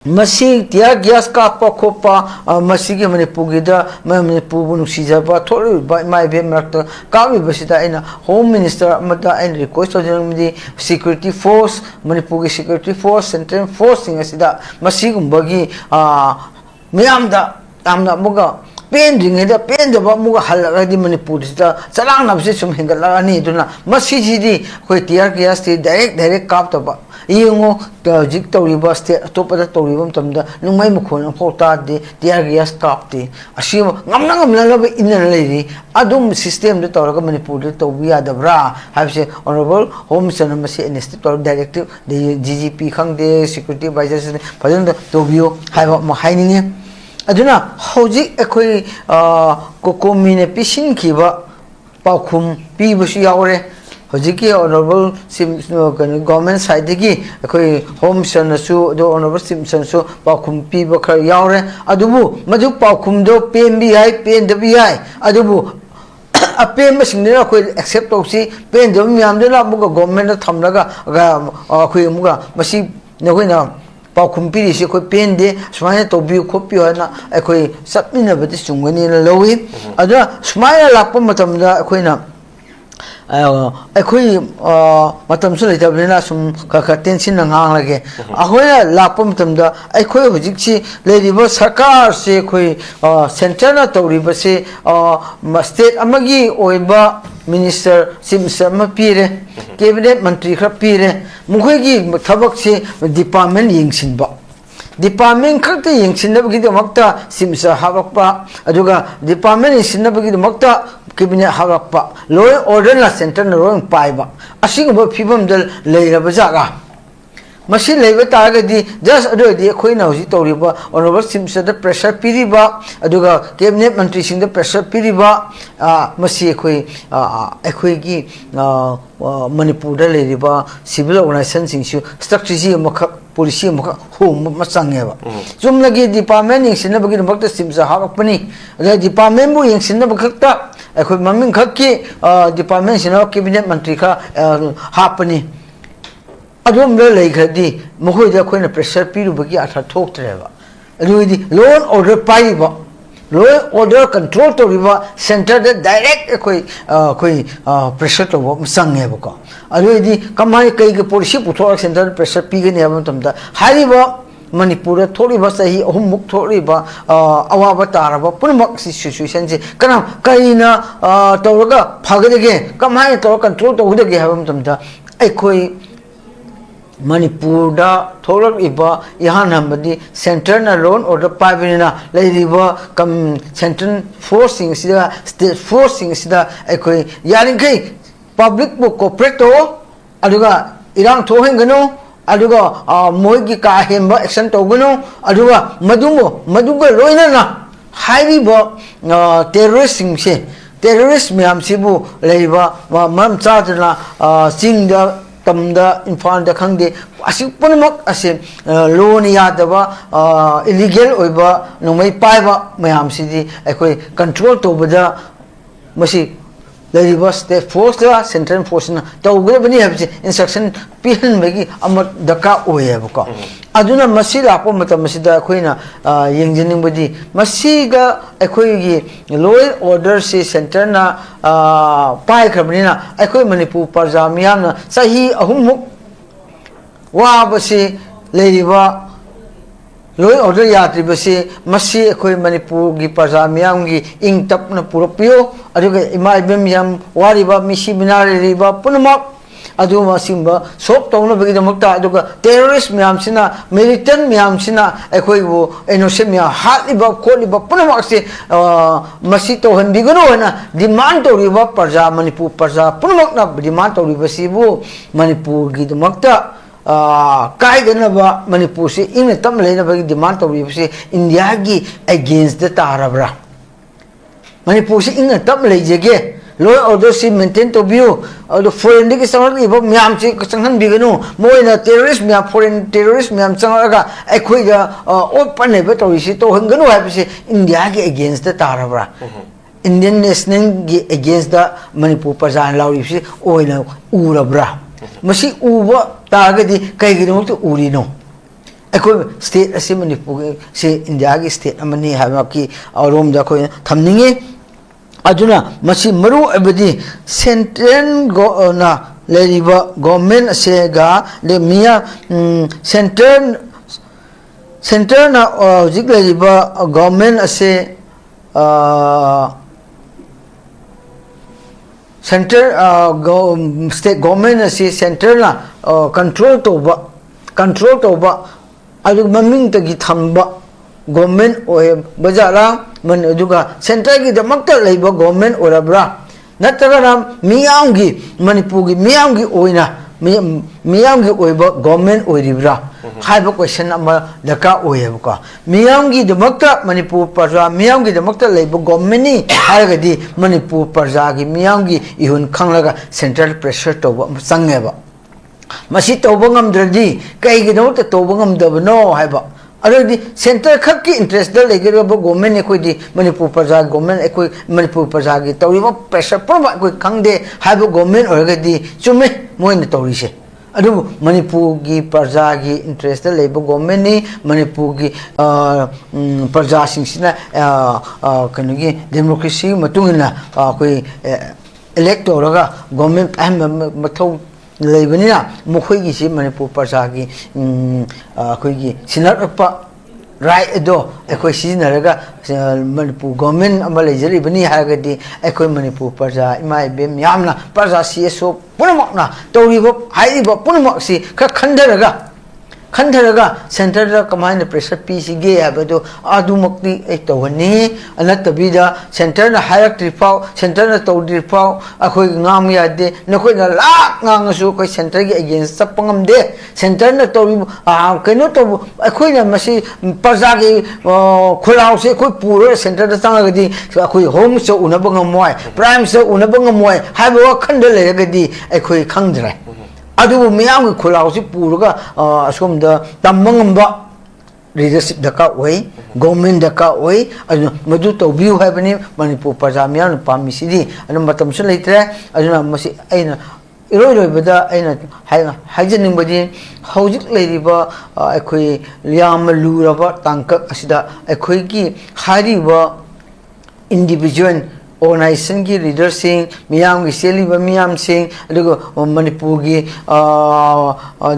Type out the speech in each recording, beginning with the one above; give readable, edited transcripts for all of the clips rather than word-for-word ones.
Masih tiar gas kapa kopa masih ke Manipur nusijaba thori ba mai be marakta kami basita ina home minister amata and request of security force Manipur security force central force singa sida masih gumbagi miyamda amna muga pen ringeda pen jaba muga halaga di Manipur sida salang nabse sum hingala ani duna masih jidi koi tiar gas ti direct kap taba Iyongo jik tawriba state atopada tawriba tamda nungmay mukhon phota de tiar gas kapti asima ngamna laba inna lady adum system de tawraga Manipur de tawbiya dabra habse honorable home minister masi institute directive de GGP khangde security advisor fajan tawbiyo haiba ma haininge aduna hoji ekoi kokomine pisin khiba paukhum pibusi yaure Hojiki honorable government side ki koi home sanasu do honorable sanasu paukhum pi bakar yaure adubu maju paukhum do PMB hai PNW hai adubu apem masingna koi accept tausi PNW myam de la muga government thamlaga koi muga masi nakoi na paukhum pi ri koi pende sumaya tobi khopi na koi sapmina bati sungani na lowi adra sumaya lakpa matamda koi na अखोई मतम सु लेतबनेना सुम खख tension नंगांग लगे अखोया लापम तमदा अखोई हुजिकसी लेरिबो सरकार से खोई centre ना तौरिबो से स्टेट अमगी ओइबा मिनिस्टर सिमसम पीरे कैबिनेट मंत्री खर पीरे मुखोईगी थबक से डिपार्टमेंट यिंगसिनबा डिपार्टमेंट खक्ते यिंगसिनबगिदमक्ता सिमसा हावकपा अदुगा डिपार्टमेंट यिंगसिनबगिदमक्ता कैबिनेट हावकपा लॉ एंड ऑर्डर ना सेंटर ना रोंग पाइबा असिगबो फिबम दल लेरबा जागा मसी लेबा तागदी जस्ट अदोदी अखोइना हुजि तौरिबा ऑनरेबल सिमसा द प्रेशर पीरिबा अदुगा कैबिनेट मंत्री सिंग द प्रेशर पीरिबा मसी अखोइगी मणिपुर द लेरिबा सिविल ऑर्गेनाइजेशन सिंगसु स्ट्रक्चर जी मख policy maka home masangeba jumlagi department yingsinabagi bakta simsa hawakpani ada department bu yingsinabakta akhoi maming khakki department sina cabinet mantri kha hapani adum le leikhadi mohoi da khoina pressure piru bagi atha thoktreba aduidi law and order paiba law and order control to riba center the direct koi pressure to masangeba ko अरुदी कमाई कई के policy पुथोर centre pressure पीगने अब तमदा हारिबा मणिपुर थोड़ी बस ही अहुम मुख थोड़ी बा अवाब तारबा पुनमक situation से कना कईना तौरगा फगदेगे कमाई तौर कंट्रोल तौदगे हबम तमदा अखोई मणिपुर दा थोरक इबा यहां नंबदी सेंटर ना लोन ऑर्डर पाइबिना लेरिबा कम सेंट्रल फोर्सिंग सिदा स्टेट फोर्सिंग सिदा अखोई यारिंखै public bu corporate to aduga irang thohengano aduga moigi ka hemba action togano aduga maduga loina na highly bo terrorist se terrorist myam sibu leiba mam chadna singda tamda infan da khangde asipunmak ase loan yadaba illegal oiba nomai paiba myam sidi ekoi control to bada masi Leriba state force la central force na tawgre bani habse instruction pihan bagi amar daka oye buka aduna masila apo mata masida khoina yengjening badi masiga ekhoi gi law and order se center na pai khabni na ekhoi Manipur parja miyam na sahi ahumuk wa basi leriba law and order yatri basi masi ekhoi Manipur gi parja miyam gi ing tap na puropio aduga imai bem yam wariba misi binari riba punamak aduma simba sop tawna bagi damakta aduga terrorist myam sina militant myam sina ekhoi bo innocent mya haliba kholiba punamak se masi to handigano na demand to riba parja Manipur parja punamak na demand to riba sibu Manipur gi damakta kai dana ba Manipur se ing tam leina bagi demand to riba se India gi against the tarabra Manipur se ing tam leijege law and order si maintain to view the foreign dik sangal ibo myam chi sanghan biganu moina terrorist myam foreign terrorist myam sangaga ekhoi ga open ne to isi to hanganu ha bi se India ge against the tarabra Indian national ge against the Manipur parjan lauri se oina urabra masi uba tagadi kai gi no to uri no ꯑꯩꯈꯣꯏ state ꯑꯁꯤ ꯃꯅꯤꯄꯨꯔ ꯁꯤ ꯏꯟꯗꯤꯌꯥꯒꯤ state ꯑꯃꯅꯤ ꯍꯥꯏꯕꯒꯤ ꯑꯔꯣꯝꯗ ꯑꯩꯈꯣꯏꯅ ꯊꯝꯅꯤꯡꯉꯤ ꯑꯗꯨꯅ ꯃꯁꯤ ꯃꯔꯨ ꯑꯣꯏꯕꯗꯤ ꯁꯦꯟꯇ꯭ꯔꯦꯜꯅ ꯂꯩꯔꯤꯕ ꯒꯣꯔꯃꯦꯟ ꯑꯁꯤꯒ ꯃꯤꯌꯥꯝ ꯁꯦꯟꯇꯔꯅ ꯍꯧꯖꯤꯛ ꯂꯩꯔꯤꯕ ꯒꯣꯔꯃꯦꯟ ꯑꯁꯤ state government asi center na control toba adu maming tagi thamba government oe bajara man aduga center gi damakta leiba government orabra nataga miyam gi manipur gi miyam gi oina miyam gi oiba government oiribra haiba question ama daka oyebuka miyam gi damakta manipur parja miyam gi damakta leiba government ni haragadi manipur parja gi miyam gi ihun khanglaga central pressure toba sangeba masi toba ngamdradi kai gi damakta toba ngamdabno haiba अरे centre खक की interest दल लेके government ने कोई दी मणिपुर प्रजा government कोई मणिपुर प्रजा की तौरी प्रेशर पर कोई खंगदे हाइबो गवर्नमेंट ओरगदी चुमे मोइन तौरी से अदु मणिपुर की प्रजा की इंटरेस्ट दल लेबो गवर्नमेंट नि मणिपुर की प्रजा सिंसिना कनुगी डेमोक्रेसी मतुंगना कोई इलेक्ट तौरगा गवर्नमेंट अहम मथौ लेबनिना मखोइगी से मणिपुर प्रजा की अखोइगी सिनारपा राइट अदो अखोइ सिजनरगा मणिपुर गवर्नमेंट अमा लेजरिबनी हागदी अखोइ मणिपुर प्रजा इमा इबेम यामना प्रजा सीएसओ पुनमकना तौरिबो हाइबो पुनमक सि खंडरगा सेंटर कमाइन प्रेशर पीसीगे हाबदो आदुमक्ति तौहनी अनतबीदा सेंटर न हायरक्ट्रिफाउ सेंटर न तौद्रिफाउ अखोइ गाम यादे नखोइ न लाक गांगसु कोइ सेंटर के अगेंस्ट चपंगमदे सेंटर न तौरि कनो तो अखोइ न मसी प्रजा के खुलाउ से कोइ पूरे सेंटर द चांगगदी अखोइ होम से उनबंगमोय प्राइम से उनबंगमोय हाइबो खंड लेगदी अखोइ खंगद्रे अदुबु मियाम की खुलाउसी पूरगा असोमदा तमंगंबा लीडरशिप दका ओई गवर्नमेंट दका ओई मदु तौबिउ हाइबनी मणिपुर प्रजा मियाम पामिसिदी अनु मतमसु लेत्रे अजुना मसी अइना इरोइरोइबदा अइना हाइजनिंगबदी हौजिक लेरिबा अखोइ याम लुरबा तांकक असिदा अखोइगी हारिबा इंडिविजुअल organization की leader सिंह मियाम की सेली ब मियाम सिंह अदुगो मणिपुर की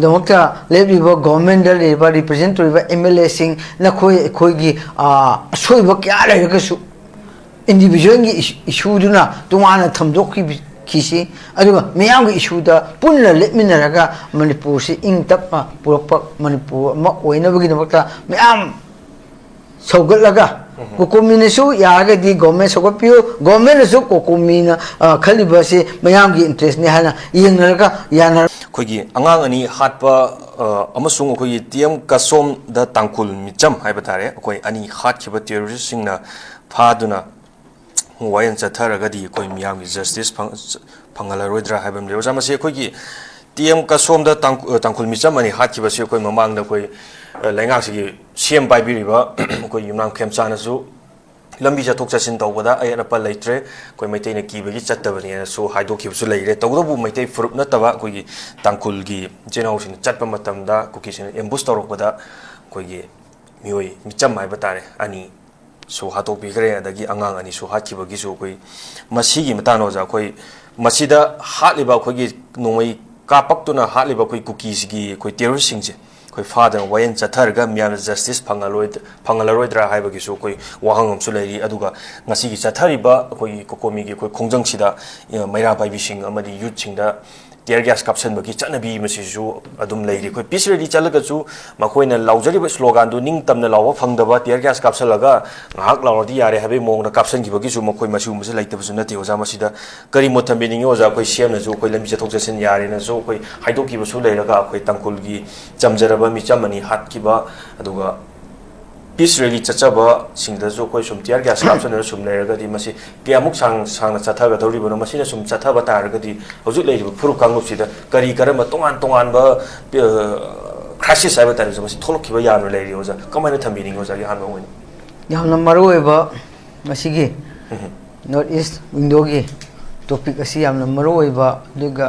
दमकता लेबिबो गवर्नमेंट लेबा रिप्रेजेंट तोरिबा एमएलए सिंह नखोइ की सोइबो क्या लेगसु इंडिविजुअल की इशू दुना तुमाना थमदोकी खिसी अदुगा मियाम की इशू दा पुनला लेमिनरगा मणिपुर से इंग तपमा पुरप मणिपुर म ओइनबगी दमकता मियाम सौगलगा कोकोमीनसु यागदी गवर्नमेंट सौगपियो गवर्नमेंट कोकोमीना खलिबसे मयाम की इंटरेस्ट ने हाना यंगरगा याना खोगी अंगांग अनि हाटपा अमसुंग खोगी टीएम कसोम द तांकुल मिचम हाइबा तारे कोई अनि हाटखिबा टेररिस्ट सिंगना फादुना वायन चथरगदी कोई मियाम की जस्टिस फंगलरोइद्रा हाइबम लेवजा मसे खोगी टीएम कसोम द तांकुल मिचम अनि हाटखिबसे कोई ममांग द कोई लेंगासिगी सीएम पाइबिरिबा कोई युनाम खेमचानसु लंबी चथोक चसिन तौबदा अयरपा लेत्रे कोई मैतैन कीबगी चत्तबने सो हाइदोखिबसु लेरे तौदबु मैतै फुरुप नतबा कोई तांकुलगी जेनाउसिन चत्पा मतमदा कुकिसिन एम्बुस तौरकबदा कोई मियोय मिचम हाइबा तारे अनि सो हातोकबिग्रे अदगी अंगांग अनि सो हातखिबगिसु कोई मसिगी मतानोजा कोई मसिदा हातलिबा कोई नोमै कापक्तुना हातलिबा कोई कुकीसगी कोई टेररिस्ट सिंगजे कोई फादर वायन चथरगा मियाम जस्टिस फंगलरोइद्रा हाइबगिसु कोई वाहंगमसु लेरी अदुगा ngasi चथरिबा कोई कोकोमीगी कोई खोंजंगसिदा मैरा बाइबिसिंग अमदि यूथसिंगदा टियर गैस कापसनबगी चनबी मसिजु अदुम लेरी कोई पीस रेडी चलगजु मखोइना लाउजरिबा स्लोगान दु निंग तमना लावा फंगदबा टियर गैस कापसलगा ngahak लाउरदी यारे हाबे मोंगना कापसनगिबगिसु मखोइ मसु मसे लाइतबसु नते ओजा मसिदा करी मोथमबिनिंग ओजा कोई सेमनजु कोई लंबी चथोक चसिन यारेनजु कोई हाइदोकिबसु लेरगा कोई तंकुलगी चमजरबा मिचमनी हातकिबा अदुगा पीस रेली चचबा सिंगदजु कोई सुम टियर गैस कापसन सुम लेरगदी मसि कियामुक सांग चथागा दौरिबनो मसिना सुम चथाबा तारगदी हजु लेरिबो फुरु कांगुसिदा करी करम तोंगान बा क्राइसिस हाइबा तारे मसि थोलखिबा यानो लेरि ओजा कमाइना थम्बिनिंग ओजा यानो ओइन यामना मरुएबा मसिगी नॉर्थ ईस्ट विंडोगी टॉपिक असि यामना मरुएबा दुगा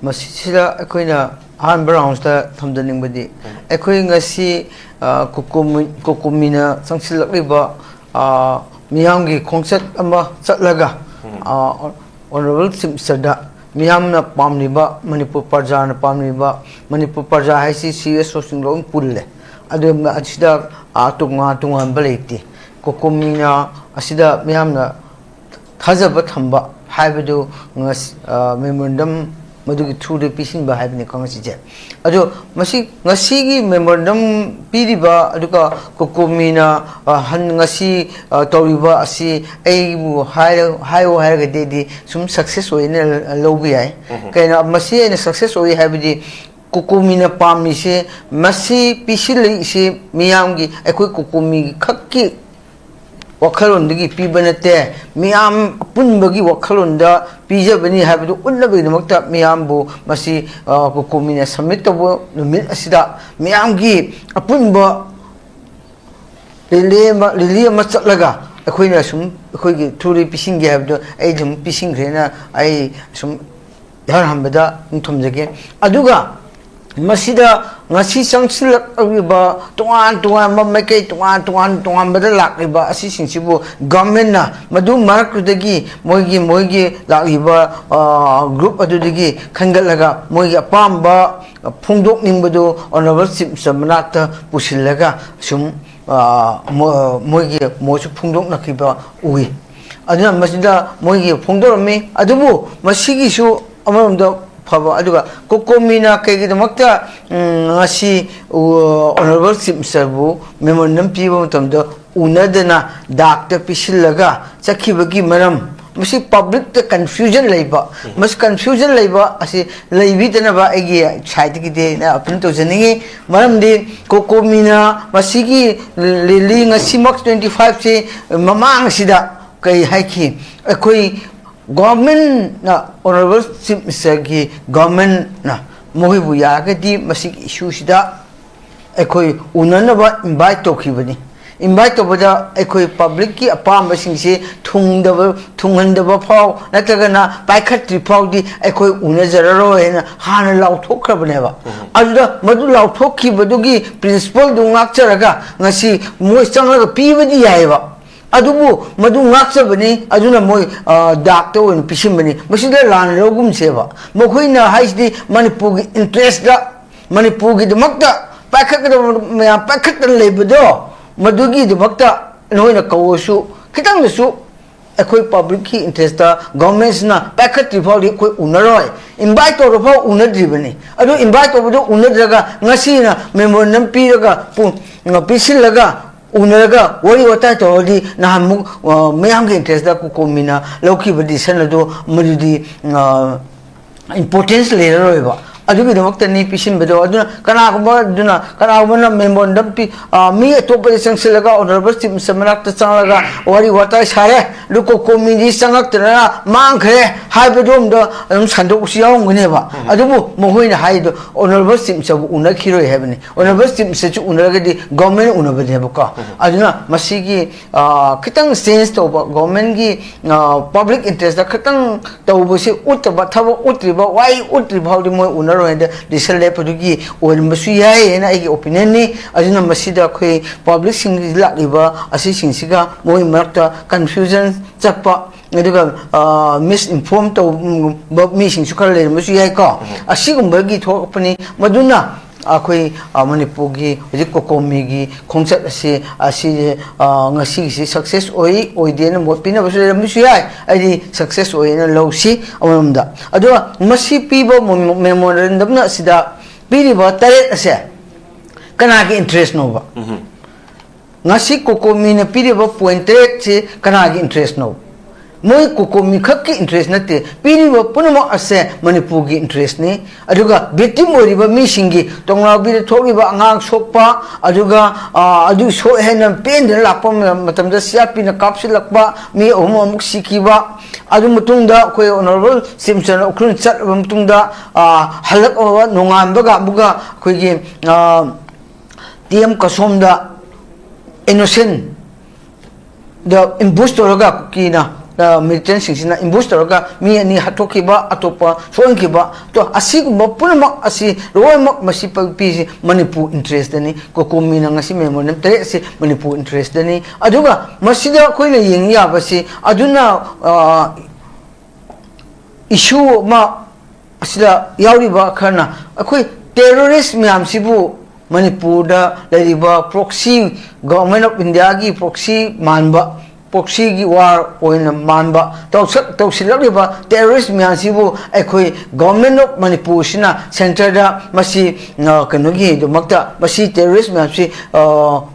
मसिसिदा अखोइना han browns ta thamdaning badi ekhoi ngasi kokomina sangsilak riba miyam gi khongset ama chatlaga honorable simsada miyam na pamniba manipur parja na pamniba manipur parja haisi cs sosing long pulle adu asida tunga baleti kokomina asida miyam na thajaba thamba haibadu memorandum madugi through the pisin ba haibni kangasi je ado ngasi gi memorandum piriba aduka kokomina han ngasi toriba asi aibu hayo ga dedi sum success oina lobi ai kaina masi ene success oi haibdi kokomina pammi se masi pisil se miyamgi ekoi kokomi khakki wakhalondagi pibanate miyam punbagi wakhalonda pijabani habdu unnabagi namakta miyambu masi kokomina submit tabo numit asida miyamgi apunba lili ma chatlaga akhoina sum akhoigi thuri pisingi habdu ai dum pisingrena ai sum yar hambada thumjage aduga masida ngasi sangsilak riba tuan mamake tuan bada lak riba asi singsibu government na madu marakudagi moigi lak riba group adudagi khangalaga moigi apamba phungdok ningbadu honorable chief samanata pusilaga sum moigi mochu phungdok nakiba ui aduna masida moigi phungdorami adubu masigisu amaromda faba aduga kokomina kaygidamakta ngasi honorable chief serbu memorandum piba matamda unadana dakta pisillaga chakhibagi maram masi public ta confusion leiba mas confusion leiba asi leibidana ba egi side ki de na apun to janingi maram de kokomina masigi li ngasi max 25 se mamang sida kai haiki akoi government na honorable chief minister ki government na mohibu yagadi masik issue sida ekoi unanaba invite to khibani invite to bada ekoi public ki apam sing se thunghandaba phau natagana paikhatri phau di ekoi unajararo hena hana lauthokhrabane ba ajuda madu lauthokhibadugi principle du ngakcharaga ngasi moi changlaga pibadi yaiba adubu madu ngakchabani aduna moi dakta on pisimbani masida lan rogum seba mokhoina haisdi manipur gi interest da manipur gi damakta pakhat lebedo madugi damakta noina kawosu kitang su ekoi public ki interest da government na pakhat rifali koi unaroi invite to rofo unadribani adu invite to bodo unadraga ngasina memorandum piraga pisilaga unaga wari wata to di na hamu mayam ge interest da kokomina loki badi sanado mudidi importance le roiba adugi damakta ni pisin bedo aduna kana ko na memorandum pi mi to pa sangsilaga honorable chief samanak ta changlaga wari wata sare lu kokomini sangak tana mangkhre haibedom da sandok siyaung gune ba adubu mohoina haido honorable chief sabu unakhiroi hebni honorable chief sechu unaga di government unabade ba aduna masigi kitang sense to government gi public interest da kitang tawbose utba thabo utriba wai utriba di moi unar disal lepadugi olimbasu yai na ai opinion ni ajuna masida khoi public sing la liba asi singsiga moi markta confusion chapa eduga misinform to mi sing sukal le masu yai ka asigumba gi thokpani maduna akhoi manipur gi hojik kokomi gi khongchat asi ngasi si success oi de na mopina basu musu yai ai success oi na lowsi amamda ado masi pibo memorandum na sida piri ba tare ase kana gi interest no ba ngasi kokomi na piri ba point rate se kana gi interest no moi kokomi khakki interest nate piri ba punama ase manipur gi interest ni aduga victim oriba mi singi tongla bi thogi ba angang sokpa aduga adu so hena pen de lapam matam da siapi na kapsi lakba mi omok sikiba adu mutungda koi honorable simson okrun chat mutungda halak nongam baga buga koi gi tm kasomda innocent the imbusto raga kina militant singsina imbush toroga mi ani hatokiba atopa soankiba to asigumba punamak asi roimak masi pagpi Manipur interest dani kokomi na ngasi memoriam tere si Manipur interest dani aduga masida koina yeng ya basi aduna issue ma asida yauriba khana akoi terrorist myam sibu Manipur da lariba proxy government of India gi proxy manba proxy gi war oina manba tawsilakliba terrorist myam sibu akoi government of Manipur sina center da masi kano gi do makta masi terrorist myam si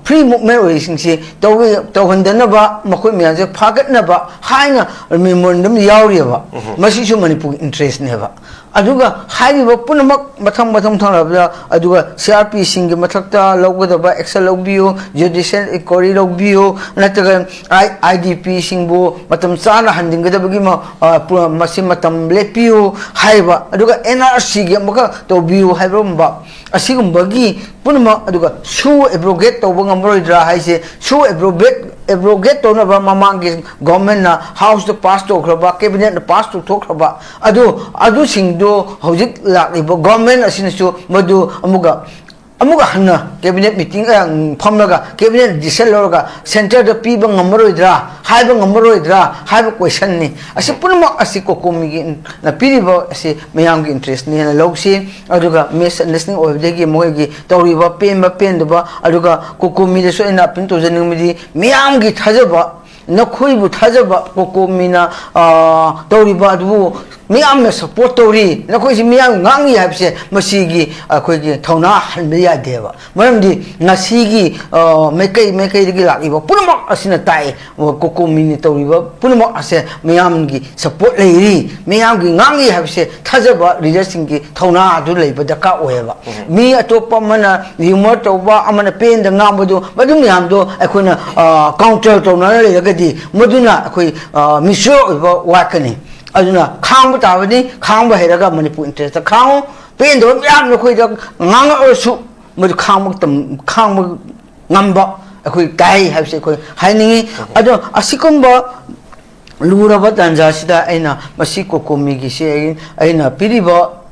free movement oising si tawhandana ba makoi myam je phagatna ba haina memorandum yauriba masi su Manipur interest ne ba aduga haiba punamak mathang thangrabda aduga CRP singi mathakta logdaba excel logbiyo judicial inquiry logbiyo nataga IDP singbu matam chana handingadabagi masi matam lepiyo haiba aduga NRC gi maka tobiyo haibamba asigumbagi punamak aduga su abrogate toba ngamroidra haise su abrogate to na ba mamangi government na house to pass to khaba cabinet na pass to khaba adu singdo hojik laklibo government asinasu madu amuga hanna cabinet meeting phamlaga cabinet decision lorga center da piba ngamroidra haiba question ni asi punma asi kokomi gi na piriba asi mayam gi interest ni na logsi aduga misunderstanding of the gi mogi tawriba pen aduga kokomi de so ina pin to janing mi mayam gi thajaba nakhoi thajaba kokomi na tawriba adu miyam support tori nakhoi si miyam ngangi habse masigi akhoi gi thona hanbe ya deba maramdi ngasigi mekai gi lakiba punama asina tai kokomi ni toriba punama ase miyam gi support leiri miyam gi ngangi habse thajaba result gi thona adu leiba daka oeba mi atopa mana humor toba amana pen da ngambadu madu miyam do akhona counter tona legadi maduna akhoi misho oba wakani aduna khang ta bani khang ba heraga Manipur interest khang pen do yam no khoi da ngang osu mud khang ngamba akhoi kai habse khoi haini ado asikumba luraba tanja sida aina masi kokomi gi se aina piriba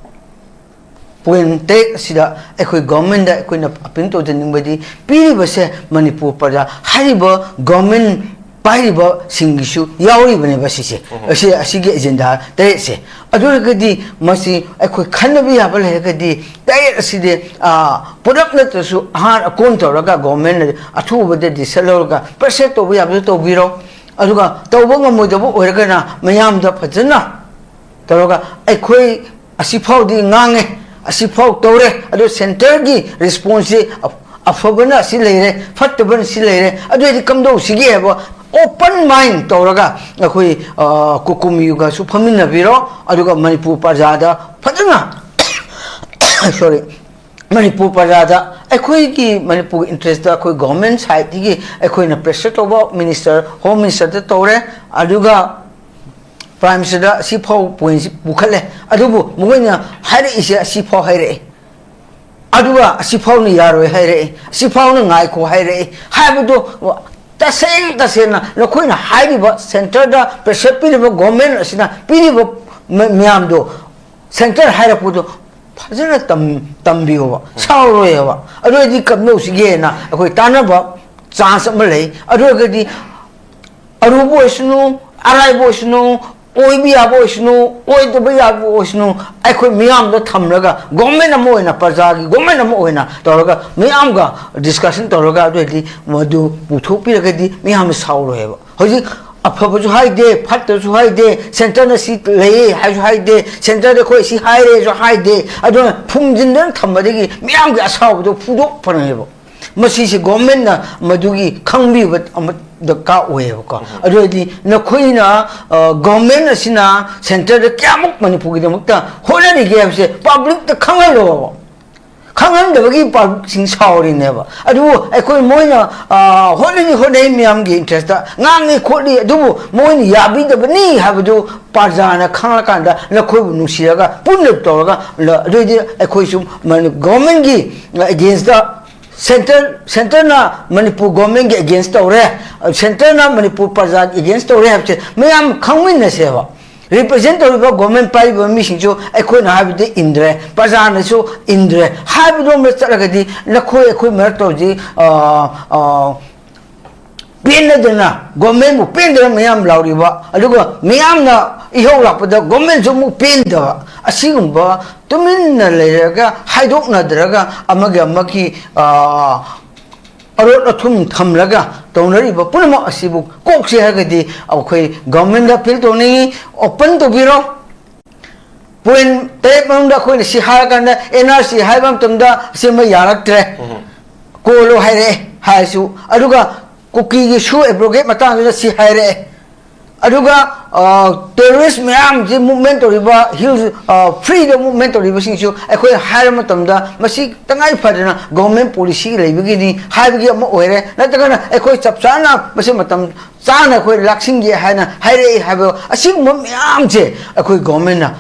puente sida akhoi government da akhoi na apin to dening badi piriba se Manipur praja hariba government Pariba Singishu, Yauri Benebasi, Asigi agenda, they say. Aduragadi, Masi, I could canabi Abalagadi, they see put up letters to hard a contour, Raga government, a two with the Saloga, Preseto, we have little biro, Aduga, Tawanga Mudabu, Oregana, Mayam da Pazana, Taroga, I quay a sipau di Nange, a sipau Tore, Adu Centergi, response of Afogana Silere, Fataban Silere, Adu come do Sigeva. Open mind toraga akhui kokumi yuga su phamina biro aduga Manipur parjada phajana sorry Manipur parjada akhui ki Manipur interest da akhui government side gi akhui na pressure toba minister home minister da tore aduga prime minister da sipho point bukhale adubu mugoina haire ise sipho haire aduga sipho ni yaroi haire sipho ni ngai ko haire haibudo tasena nakoina haiba center da pressure piriba government asina piriba myam do center haira pudo phajana tambiwa sawroyewa adodi kamno sigena akoi tanaba chance amalei adogadi arubo isnu araibo isnu oibi abo isnu oidoba yabo isnu akoi myam da thamraga government amoina prajagi government amoina toraga myam ga discussion toraga adodi madu puthopiragadi myam sawroyewa hoji afabaju haide phataju haide center na seat lei haju haide center de khoi si haire jo haide adon phumjindan thammadegi myam ga asawdo phudok panebo masi si government na madugi khangbi the ka way ko adodi na khoina government asina center de kyamuk Manipur gi mukta holani ge se public the khangalo khangam de gi public sing sauri neba adu akoi moina holani myam gi interest ngangi kholi adu moini yabi de bani habdu parjana khangla kanda na khoi bu nusiaga punne toraga adodi akoi sum government gi against the centre ना Manipur government के against तौरे centre ना मणिपुर प्रजा against तौरे है ma'am खंगमिन सेवा represent तौर government पाइब मीसिंगसु अखोना हाबिदे इंद्रे प्रजानसु इंद्रे हाबिदो में चलगदी नखोय अखोय मर तौजी पेनदना गवर्नमेंट मु पेनदना मैम लाउरिबा अदुगा मैमना इहो लापदा गवर्नमेंट जो मु पेनदबा असिगुंबा तुमिन्ना लेरगा हाइदोकनादरगा अमगे अमकी अरोट अथुम थमलगा तौनरिबा पुनम असिबु कोक्से हगदी अखोय गवर्नमेंट दा फील तौनी ओपन तौबिरो पोइन टेप मंदा खोय सि हारगन एनआरसी हाइबम तमदा सिम यारक्ट्रे कोलो हाइरे हाइसु अदुगा कुकी की शू एब्रोगेट मतंग सि हाइरे अदुगा टेररिस्ट मैम जे मूवमेंट तौरिबा हिल फ्रीडम मूवमेंट तौरिबा सिंसु अखोय हाइर मतमदा मसी तंगाई फदना गवर्नमेंट पॉलिसी लेबिगिनी हाइबगी अम ओइरे नतगना अखोय चपचाना मसे मतम चाना अखोय लाक्सिंग ये हाइना हाइरे हाइबो असिंग मैम जे अखोय गवर्नमेंट ना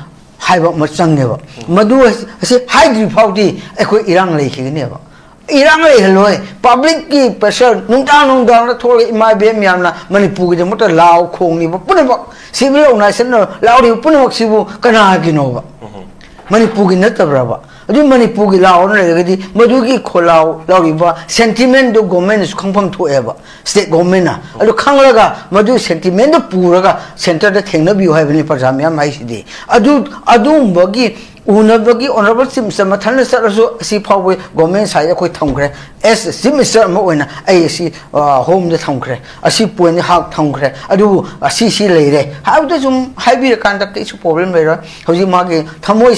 हाइबो मचंगनेबा मदु असे हाइद्रि फाउदी अखोय इरांग लेखिगनेबा इरांग लेहलोय पब्लिक की प्रेशर नुंदांग थोर इमा बे म्यामना मणिपुर के मत लाव खोंगनिबा पुनबक सिविल ऑर्गेनाइजेशन लाउरि पुनबक सिबु कनागिनोबा मणिपुर की नतब्राबा अदु मणिपुर की लाव लेगदी मदुगी खोलाव लाउरिबा सेंटिमेंट दो गवर्नमेंट खंगफम थोएबा स्टेट गवर्नमेंट ना अदु खंगलगा मदु सेंटिमेंट दो पुरगा सेंटर द थेंगनबियो हाइबनि प्रजा म्याम हाइसिदि अदुबगी उनबगी ऑनरेबल चीफ मिनिस्टर मथन सरसु असि फावे गवर्नमेंट साइड अखोय थमखरे एस चीफ मिनिस्टर म ओइना आई असि होम द थमखरे असि पॉइंट हाक थमखरे अदु असि सि लेरे हाबदो जुम हाइबिर कांदा कैसु प्रॉब्लम लेरा हजि मागे थमोय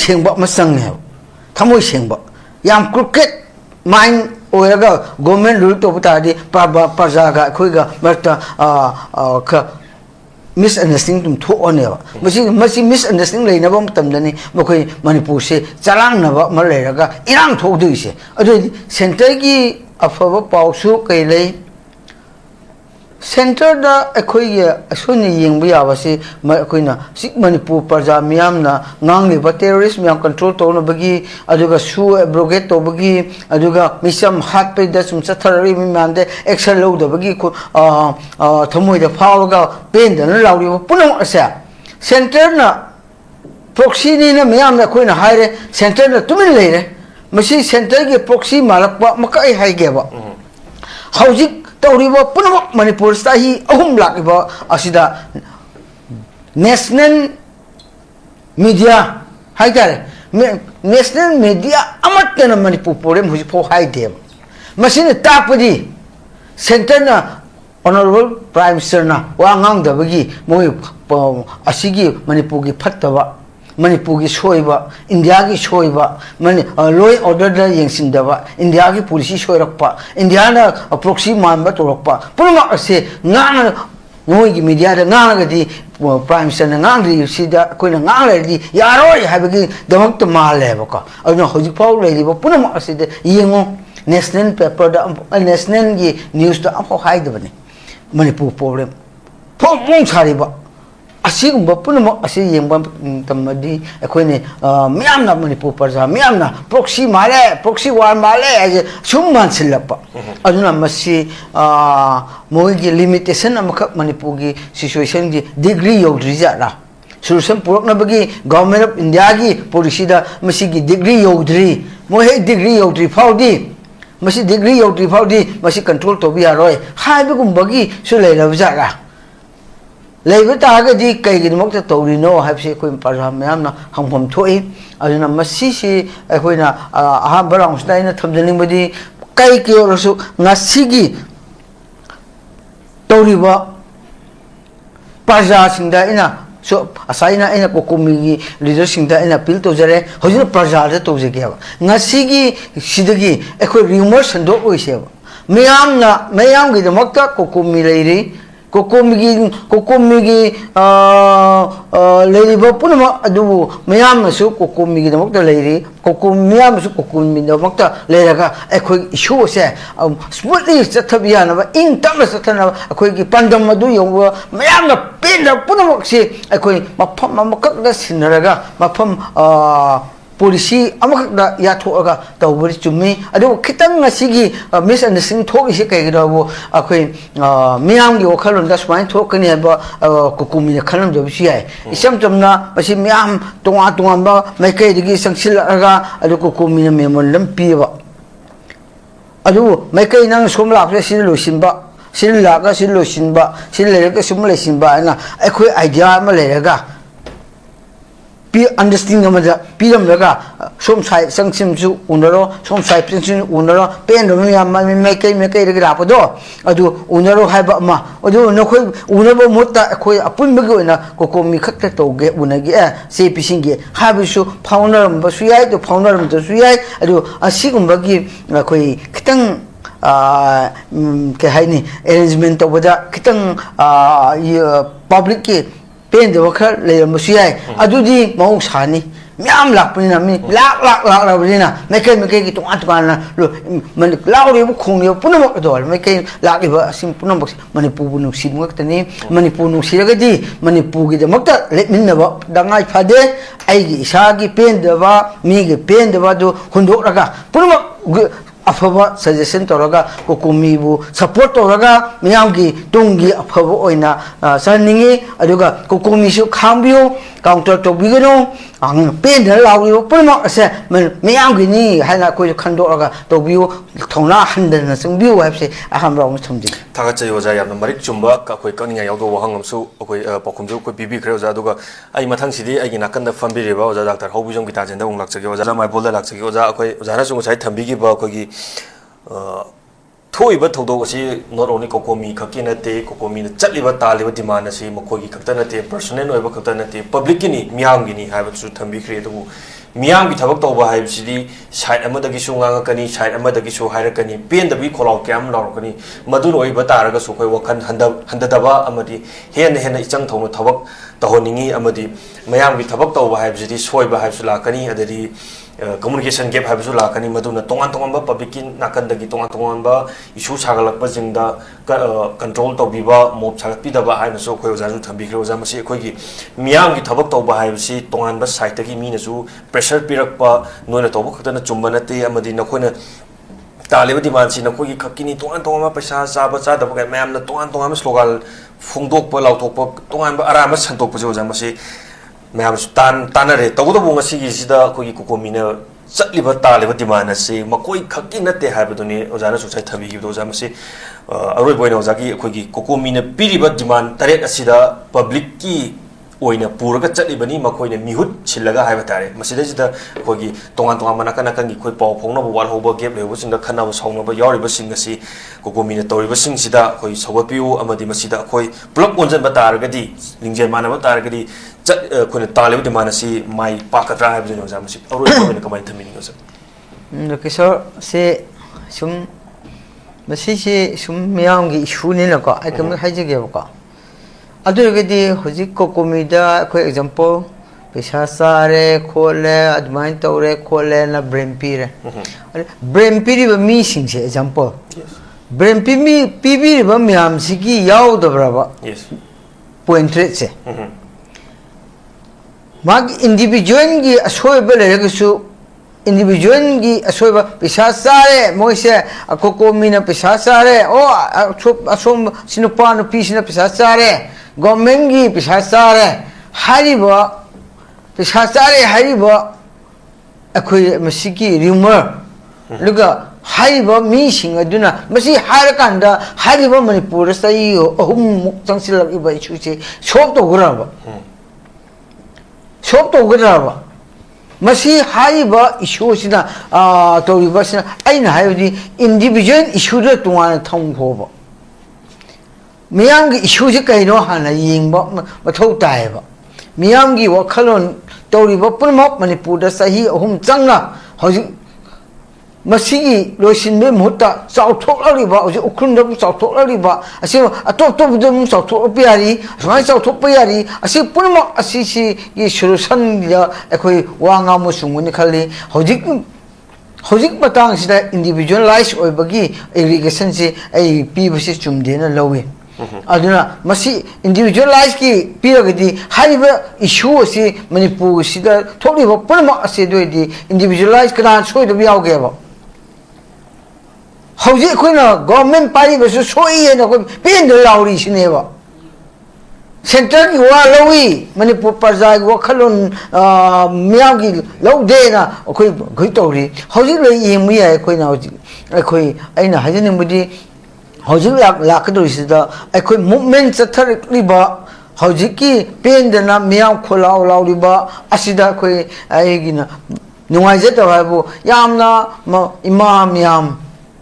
सेंबा मसंगे थमोय सेंबा याम क्रिकेट माइंड ओयरगा गवर्नमेंट रूल तो बतादि प्रजा गा अखोयगा मरता मिसअंडरस्टैंडिंग तुम थोनेबा मसी मिसअंडरस्टैंडिंग लेनबा मतमदनी मखोय मणिपुर से चलांगनबा म लेरगा इरांग थोदुइसे अदु सेंटर की अफब पाउसु कैलै सेंटर दा अखोय असुनि येंबा याबसे अखोयना सिक मणिपुर प्रजा मियामना ngangliba terrorist miyam control tawnabagi aduga su abrogate tawbagi aduga misam hatpe da sum chathari miyamde action lawdabagi thamoi da phawga pen da lawri punam asa center na proxy ni na miyam na khoina haire center na tumin leire masi center ge proxy malakba makai haigeba hojik तौरीब पुनमक मणिपुर चाही अहुम लाकिब असिदा national media हाइतारे national media अमतन Manipur problem हुजि फो हाइदेब मसिने तापदि सेंटरना ऑनरेबल प्राइम मिनिस्टर ना वा ngang मोय असिगी मणिपुर की फत्तबा मणिपुर की सोइबा इंडिया की सोइबा मनि लॉ ऑर्डर दा यंगसिंदबा इंडिया की पुलिस सोइरक्पा इंडिया ना प्रॉक्सी मानबा तोरक्पा पुनम असे ngang मोय की मीडिया दा ngang प्राइम मिनिस्टर ना ngang सिदा कोइना ngang लेदि यारोय हाबगी दमक त मालेबका अनु हजि फाउ लेदिबा पुनम असे येंगो नेशनल पेपर दा नेशनल की न्यूज़ दा अफो हाइदबने मणिपुर प्रॉब्लम फोंग सारिबा असिगुंबा पुनमक असि येंबा तमदि अखोयने मियामना मणिपुर प्रजा मियामना प्रॉक्सी माले प्रॉक्सी वार माले एज सुम मानसिलपा अदुना मसी मोइगी लिमिटेशन अमख मणिपुर की सिचुएशन की डिग्री योद्रिजारा सोल्यूशन पुरकनबगी गवर्नमेंट ऑफ इंडिया की पॉलिसी दा मसी की डिग्री योद्री मोहे डिग्री योद्री फाउदी मसी डिग्री योद्री फाउदी मसी कंट्रोल तो भी आरोय हाइबगुंबगी सु लेलबजारा लेबे तागदी कईगिदमक तौरिनो हाइबसे कोइ प्रजा मैमना हंगफम थोई अदुना मसीसी अखोइना अहाब राउंडस्टाइन थमजनिंगबदी कई केओरसु ngasiगी तौरिबा प्रजा सिंदा इना सो असाइना इना कोकुमिगी लीडर सिंदा इना अपील तोजरे हजिन प्रजा दे तोजेगेबा ngasiगी सिदगी अखोइ रिमोर संदो ओइसेबा मैयामगी दमकता कोकुमि लेरी कोकोमिगी लेरिबा पुनम अदुबु मयामसु कोकोमिगी दमकता लेरी कोकोमियामसु कोकोमिदमकता लेरगा अखोइ इशू से स्मूथली चथबियानबा इन तमना चथनबा अखोइगी पंदम अदु योबा मयामना पेन पुनमक से अखोइ मफम मकक दा सिनरगा मफम policy amakda ya thoga tawbari chumi adu khitang ngasigi misunderstanding thokisi kaigirabu akhoi miyam gi wakhalon da swain thokani ba kukumi khalam job siai isam chamna masi miyam tonga ba maikai digi sangsil aga adu kukumi memon lam piba adu maikai nang somla apre sin lo sinba sin la ga sin lo sinba sin le ga sum le sinba na akhoi idea ma le ga pi understanding amada pi ram laga som sai sangsim su unaro som sai prinsin unaro pen ro ya ma me kai ra pa do adu unaro hai ba ma adu no khoi unabo mutta khoi apun be go na ko mi khatta to ge unagi se pising ge ha bi su founder ba su yai to founder to su yai adu asigum ba gi khoi khitang ke haini arrangement to bada khitang public ke pen de wakha le musiyai adudi mau sani myam lak pina mi lak la bina mekai ki tong atkan na lo man lauri bu khong yo punam do mekai lak ba sim punam bak manipu bu nu sim ngak tani manipu nu siraga di manipu gi de makta le min na ba dangai phade ai gi isa gi pen de ba mi gi pen de ba do hundok raga punam afaba suggestion toraga kokumi bu support toraga miyam gi tongi afaba oina saningi aduga kokumi su khambio counter to bigano ang pen da lawi pulma ase miyam gi ni haina ko khandoraga to bio thona handan na sung bio habse aham raw thumji thaga chayo ja yamna marik chumba ka khoi kaninga yawdo wahangam su khoi pokhumju ko bibi khre ja aduga ai mathang sidi ai gi nakanda fambi re ba oja doctor hobujong gi ta jenda ung lakchage oja mai bolda lakchage oja khoi oja na sung sai thambi gi ba khoi gi थोइबा थौदो असि not only कोकोमी खकी नते कोकोमी न चटलिबा तालिबा demand असि मखोगी खक्ता नते personal ओइबा खक्ता नते public किनी मियाम गिनी हाइबसु थंबी खरे दु मियाम gi thabak tawba haibsidi side amadagi su nganga kani side amadagi su hairakani pen da bi kholaw kyam lawkani madun oiba taraga su khoi wakhan handadaba amadi hen ichang thawna thabak tahoningi amadi mayam gi thabak tawba haibsidi soiba haibsu lakani adadi communication gap haibsu lakani maduna tongan ba public in nakandagi tongan ba issue sagalakpa jingda control tawbiba mob sagpi daba haina so khoi ojaru thambi khre oja masi khoi gi miyam gi thabak tawba haibsi tongan ba side tagi mina su pressure pirakpa noina tawba khutana chumba nate amadi nakhoina Taleb demand से नखोगी खकिनी तोंगान पैसा चाबा चादब गा ma'am न तोंगान slogan फुंगदोक लाउथोक तोंगान आराम संतोक जो जा मसे मैम तानरे तगदबो ngasi gi sida khogi kokomina चटलिबा तालेब डिमांड से मकोई खकी नते हाबदुनी ओजाना सुसाइ थबि gi ओजा मसे अरोय बोयना ओजागी खोगी कोकोमिना पिरिबा डिमांड तरेक असिदा पब्लिक की ओइना पुरगा चटलिबनी मखोइना मिहुत छिलगा हाइबा तारे मसिदा खोगी तोंगान मनकन gi khoi paw phongna wal hoba gap lebo sinda khana ba sauna ba yori ba singasi kokomina toriba singsida khoi sobapiu amadi masida khoi plug onjan ba taragadi lingjen mana ba taragadi khoi talebo de manasi mai pakatra haibjin oja masi aru ko ne kamai thamini oja lokisor se sum masi se sum miyam gi issue ni la ko ai kam haijege ba ko adurgadi hoji kokomida ko example पैसा सारे खोले अदमाइन तौरे खोले ना ब्रेम्पी रे ब्रेम्पी री बमी सिंग से example ब्रेम्पी मी PB री बमी हम सिकी याव दबराबा पॉइंट रे से माग इंडिविजुअल की असोय बले रगसु इंडिविजुअल की असोय पैसा सारे मोइसे अकोको मीना पैसा सारे ओ असोम सिनुपा नु पीसिना पैसा सारे गवर्नमेंट की पैसा सारे हारिबा पैसा चारे हाइबा अखोय मसिकी रूमर लुगा हाइबा मीसिंग अदुना मसि हारकांदा हारिबा मणिपुर सई अहुम मुक चंगसिलक इबा इशुचे सोप तो गुराबा मसि हाइबा इशु सिना तोरिबा सिना आइना हाइबदि इंडिविजुअल इशु द तुंगाना थंगखोबा मियांग इशु जे कैनो हाना यिंगबा मथौ तायबा मियाम की वखलोन तौरीब पुनमक मणिपुर सही अहुम चंगना हजि मसिगी लोसिनबे मुहूर्त चाउथोकलारिबा हजि उखुंदब चाउथोकलारिबा असि अतोपतोबदम चाउथोकपियारी समाय चाउथोकपियारी असि पुनमक असि की सोल्यूशन या अखोय वांगा मुसुंगनि खलि हजिक मतंग सिदा इंडिविजुअलाइज ओइबगी एग्रीगेशन से आई पीबसि चुमदेना लवे aduna masi individualize ki piragadi haiba issue si manipur sida tholi ba purma ase doidi individualize kana soi do yaw ge ba hauji koina government pari ba soi na ko pin do lauri sine ba center ki wa lowi manipur parja ki wakhalon miyam ki lo de na koi goi tori hauji le yemu ya koina hauji koi aina hajini mudi hauji lakadori sida koi movement chathariba hauji ki pen de na miyam kholau lauriba asida koi aigina nungai jeta babu yamna imam yam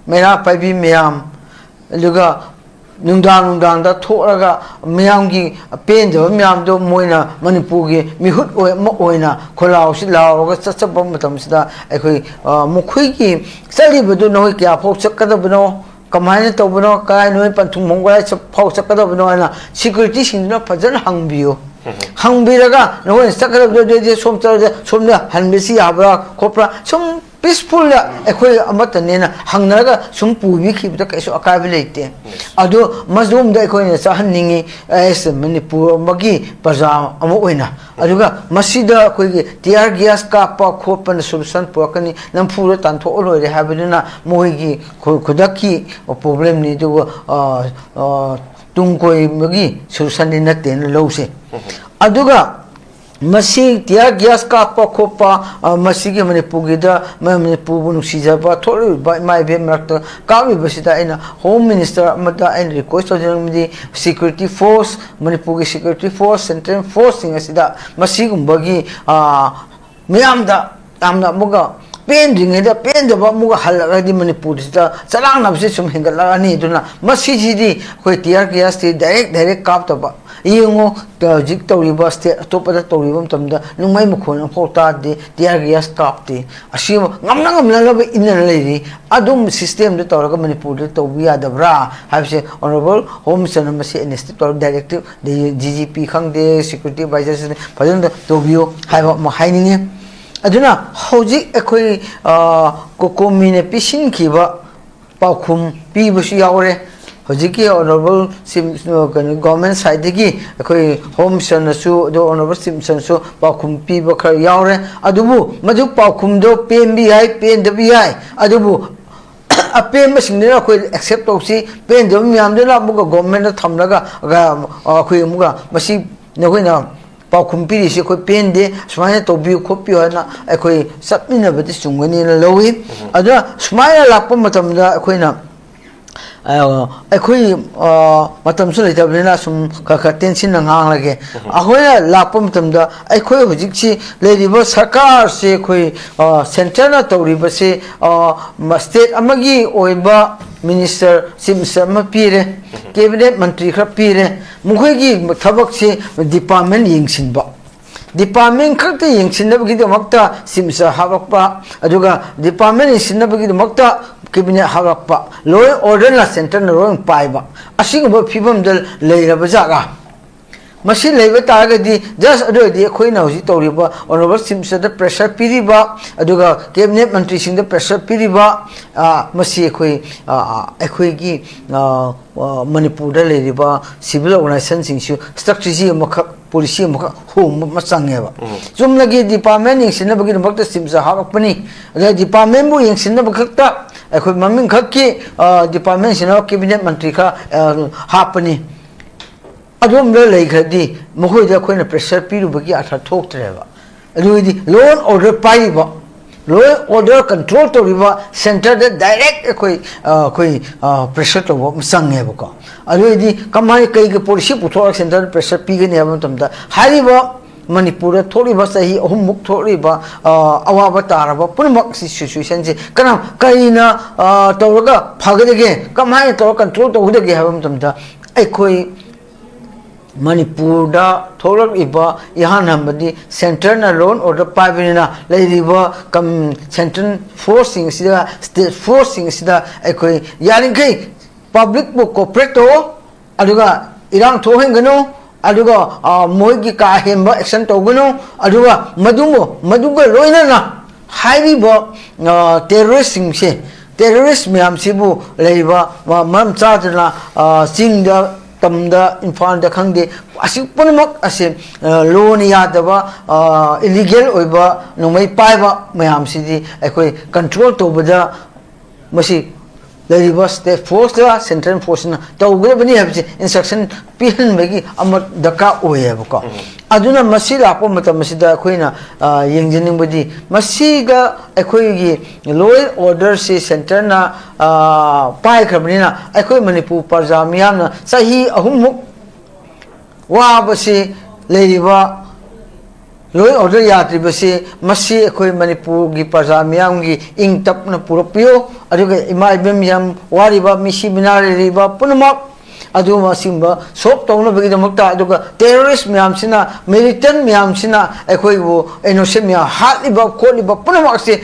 mera paibi miyam luga nungdang da thoraga miyam ki pen de miyam do moina manipur gi mihut oina kholau si laoga chachapam matam sida koi mukhoi ki sali bedu noi kya phok chakada bano kamaina to bano kai noi panthung mongwa phok chakada bano ana security singna fajan hangbiyo hangbiraga noi sakada de somna hanbesi abra kopra som peaceful ekoi amatanena hangnaraga sum pubi khibda kaiso akabi leite adu mazlum da ekoi sa hanningi es manipur magi paja amo oina aduga masida koi tiar gas ka pa khopan solution pokani namphura tantho oloi re habina moigi khudaki problem ni du tungkoi magi solution ni na ten lose aduga masi tiar gas ka pa khopa masi ge manipur gi da manipur bu nuksija ba thori ba mai be marta ka bi basida ina home minister amada and request to the security force manipur gi security force central force sing asida masi gumbagi miyam da amna muga pen ring da pen da ba muga halaga di manipur da chalang na bse sum hengala ani duna masi ji di koi tiar gas ti direct kap ta ba yengo jik tawriba state atopada tawribam tamda nungmai mukhon phota de tiar gas kapti asima ngamna laba inna leiri adum system de tawraga manipur de tawbiya dabra habse honorable home sanamasi instead tor directive de ggp khang de security advisor pajan tawbiyo haiba ma haininge aduna hoji ekoi kokomine pisin kiba paukhum pi busi yaure hojiki honorable government side gi koi home sanasu do honorable sanasu paukhum pi ba khar yaure adubu maju paukhum do pmbi ai pen de bi ai adubu apem masing ne koi accept tosi pen de myam de la buga government na thamlaga ga koi muga masi ne koi na paukhum pi ri se koi pen de smaya to bi khopi na koi sapmina bati sungani na lowi adwa smaya lakpa matam da koi na akhoi matam su leita bena sum ka tension na ngang lage ahoya lapam tamda akhoi hojik chi leriba sarkar se khoi center na tawriba se state amagi oiba minister simsam pire cabinet mantri khra pire mukhoi gi thabak se department yingsinba department khakta yingsinabagi damakta simsa habakpa aduga department yingsinabagi damakta cabinet habakpa law order la center na roing paiba asingba phibam dal leiraba jaga masi leiba taragadi just adodi khoina hoji tawriba honorable simsa da pressure piriba aduga cabinet mantri sing da pressure piriba masi khoi gi manipur da leiriba civil organization sing su strategy makha policy makha home masangeba jumlagi department yingsinna bagi makta simsa habakpani da department bu yingsinna bakta akhoi maming khakki department sina cabinet mantri kha hapani adum le leikhadi mohoi da khoina pressure piru bagi atha thoktreba aduidi law and order paiba law and order control to riba center da direct koi pressure to masangeba ko aduidi kamai kai ke policy puthor center pressure pigani abam tamda hariba manipur thori ba sahi ahumuk thori ba awaba taraba punmak situation je kanam kaina tawraga phagade kamai to control to hudege habam tamda koi manipur da tholak iba yahan hambadi center na loan order pabina leiriba kam central forcing sida state forcing sida ekoi yaring kai public bu corporate to aduga irang thohengano aduga moigi ka hemba action to gano aduga maduga loina na haiba terrorist se terrorist myam sibu leiba mam chadna singda tamda infan da khangde asi punmak ase loan yadaba illegal oiba nomai paiba mayam sidi ekoi control to bada masi leriba state force la central force na tawgre bani habse instruction pihan megi amar daka oyeba ko aduna masi lapo mata masida khoina yengjening badi masiga ekoi gi law and order se center na pai khabnina ekoi manipur parja miyam na sahi ahumuk wa basi leriba law and order yatri basi masi ekoi manipur gi parja miyam gi ing tap na puropio aduga ima ibem yam wariba misi binari riba punamak adu masimba sop tawna bagi damakta aduga terrorist miyam sina militant miyam sina ekoi wo innocent miyam haliba koliba punamak se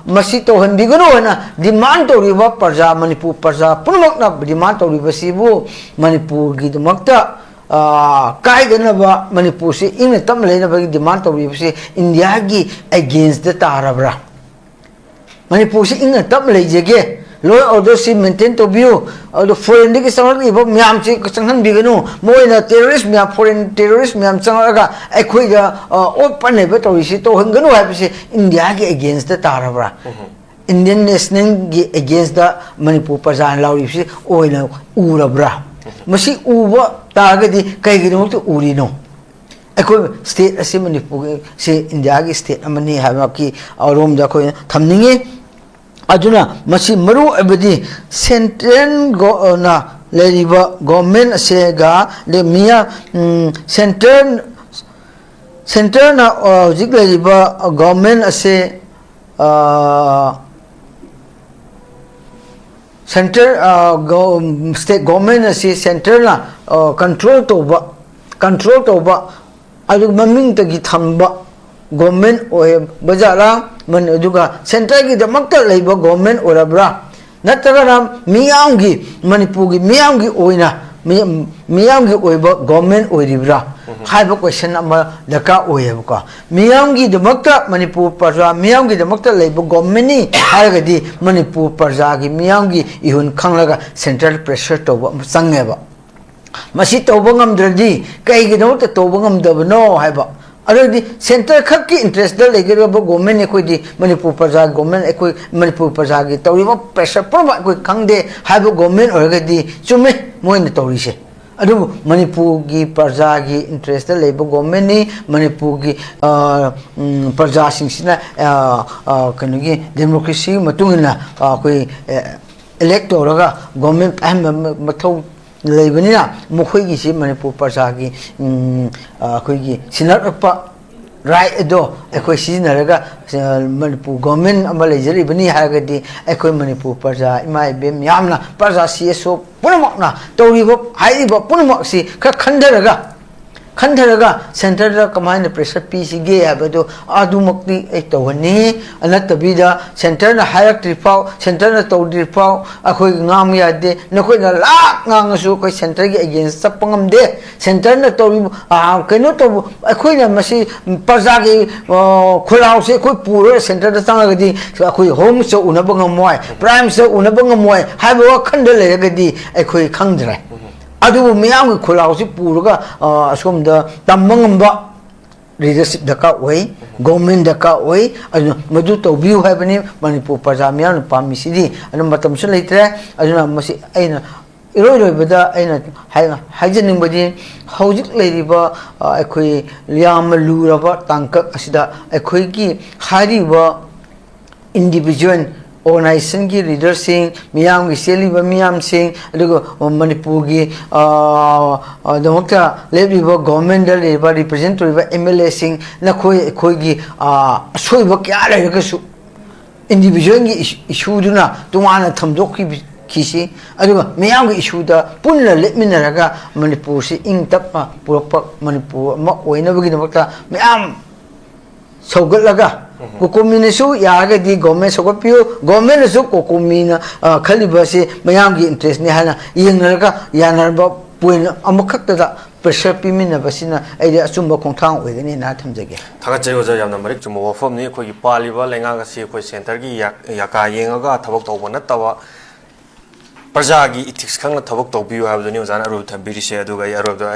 masi to handigano na demand to riba parja manipur parja punamak na demand to riba sibu manipur gi damakta kai gana ba manipur se in tam lena bagi demand to riba se india gi against the tarabra manipur se in tam lejege law and order si maintain to view the foreign ki sangal ibo myam chi changhan biganu moina terrorist myam foreign terrorist myam changaga ekhoi ga open ne be to si to hanganu ha se india ki against the tarabra indian national ki against the manipur parjan lauri si oina urabra masi uba tagadi kai gi no to uri no ekhoi state asi manipur se india ki state amani ha ki rom da khoi thamningi aduna masi maru abadi central go na leriba government se ga le mia center na jik leriba government ase center state government ase center na control to ba adu maming tagi thamba government oye bajara man aduga central gi damakta leiba government orabra nataga miyam gi manipur gi miyam gi oina miyam gi oiba government oiribra haiba question ama daka oyeba ko miyam gi damakta manipur parja miyam gi damakta leiba government ni haragadi manipur parja gi miyam gi ihun khanglaga central pressure to sangeba masi to bangam dradi kai gi damakta to bangam dabno haiba अरे centre खक की interest लेगे government अखोई मनपुर प्रजा government अखोई मनपुर प्रजा की तौरीब pressure Poonam अखोई खंगदे HYBE government ओरगदी चुमे मोइन तौरीसे अदु मनपुर की प्रजा की इंटरेस्ट लेब गवर्नमेंट नि मनपुर की प्रजा सिंगसिना कनगी डेमोक्रेसी मतुंगना अखोई इलेक्ट तौरगा गवर्नमेंट अहम मथौ लेबनिना मखोई की मनपुर प्रजा की अखोई सिनारपा राइट दो अखोई सिजनरगा मनपुर गवर्नमेंट अमा लेजरिबनी हागदी अखोई मनपुर प्रजा इमा इबेम यामना प्रजा सीएसओ पुनमकना तौरिबो हाइरिबो पुनमकसी खंडरगा सेंटर कमाइन प्रेशर पीसीगे हाबदो आदुमक्ति तौहनी अनतबीदा सेंटर न हायरक ट्रिफाउ सेंटर न तौद्रिफाउ अखोई ngaम यादे नखोई न लाक ngangasu कोई सेंटर के अगेंस्ट सपंगमदे सेंटर न तौरि कनो तो अखोई न मसी प्रजा के खुलाउ से कोई पूरे सेंटर द संगदी अखोई होम से उनब ngमोय प्राइम से उनब ngमोय हाबो खंड लेगदी अखोई खंगद्रे अदु मियाम के खुलाउ से पूरगा असोम द तमंगमबा लीडरशिप दका ओई गवर्नमेंट दका ओई अदु मदु तौबिउ हाबनी मणिपुर प्रजा मियाम पामिसिदी अदु मतम से लेत्रे अदुना मसी अइना इरोइरोइबदा अइना हाइजनिंगबदी हौजिक लेरिबा अखोई याम लुरबा तांकक असिदा अखोई की हारिबा इंडिविजुअल organization की लीडर सिंह मियाम की सेलिबा मियाम सिंह अदुगो मणिपुर की दमकता लेबिबा गवर्नमेंट लेबा रिप्रेजेंट तोरिबा एमएलए सिंह नखोई खोई की असोइबा क्या लेरगसु इंडिविजुअल की इशूदुना तुमाना थमदोक की खिसी अदुगा मियाम की इशूदा पुनला लेमिनरगा मणिपुर से इंग तपा पुरपक मणिपुर म ओइनबगी दमकता मियाम सौगलगा कोकोमीनसु यागदी गवर्नमेंट सौगपियो गवर्नमेंटसु कोकोमीना खलिबसे मयाम की इंटरेस्ट ने हाना यंगरगा यानरबा पॉइंट अमखक्तदा प्रेशर पिमिनबसिना आइदे अचुंबा खोंथांग ओइगनी ना थमजगे थागत जय यामना मरिक जुमो वफम नि खोई पालिबा लेंगा गसी खोई सेंटर की याका येंगा थबक तौबा नतवा ꯄ꯭ꯔꯖꯥꯒꯤ ꯏꯊꯤꯛꯁ ꯈꯪꯅ ꯊꯕꯛ ꯇꯧꯕꯤꯌꯨ ꯍꯥꯏꯕꯗꯨꯅꯤ ꯑꯣꯖꯥꯅ ꯑꯔꯨꯕ ꯊꯝꯕꯤꯔꯤꯁꯦ ꯑꯗꯨꯒ ꯑꯩ ꯑꯔꯣꯏꯕꯗ